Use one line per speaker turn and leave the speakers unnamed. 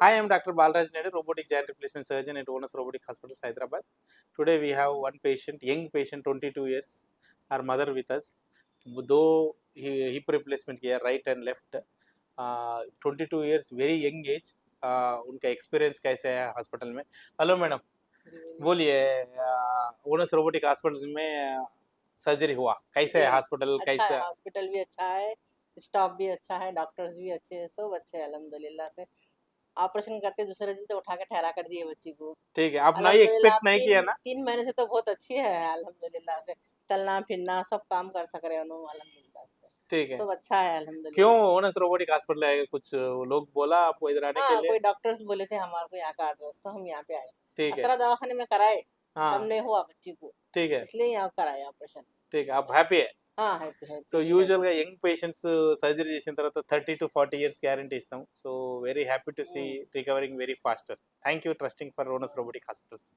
Hi, I am Dr. Balaraju Naidu, robotic joint replacement surgeon at Onus Robotic Hospitals, Hyderabad. Today we have one patient, young patient, 22 years, our mother with us. Though hip replacement here, right and left, 22 years, very young age. उनका experience कैसे है hospital में? Hello madam, बोलिए। Onus robotic hospitals में surgery हुआ, कैसे है hospital?
अच्छा है,
कैसे?
हॉस्पिटल भी अच्छा है, स्टाफ भी अच्छा है, डॉक्टर्स भी अच्छे हैं, सब अच्छे हैं अल्हम्दुलिल्लाह से। ऑपरेशन करते दूसरे दिन तो उठा के ठहरा कर दिए बच्ची को।
ठीक है, आप नहीं
अल्हम्दुलिल्लाह
एक्सपेक्ट नहीं किया ना?
3 महीने से तो बहुत अच्छी है अल्हम्दुलिल्लाह से। चलना फिरना सब काम कर सक रहे हैं उन्होंने अल्हम्दुलिल्लाह से।
ठीक है।
सब अच्छा है
क्यों
अल्हम्दुलिल्लाह।
ओनस रोबोटिक हॉस्पिटल आएगा? कुछ लोग बोला आपको इधर आने के
हाँ,
लिए?
कोई डॉक्टर्स बोले थे हमारे को यहाँ का एड्रेस, तो हम यहाँ पे आए।
ठीक है।
असरा दवाखाने में कराए,
हाँ,
कम नहीं हुआ बच्ची को,
ठीक है।
इसलिए यहाँ कराए ऑपरेशन।
ठीक है, आप హ్యాపీ है?
हाँ, हैप्पी
సో
हैप्पी
యూజువల్గా యంగ్ పేషెంట్స్ సర్జరీ చేసిన తర్వాత 30 to 40 years గ్యారంటీ ఇస్తాం. So very happy to see recovering very faster. Thank you trusting for onus robotic hospitals.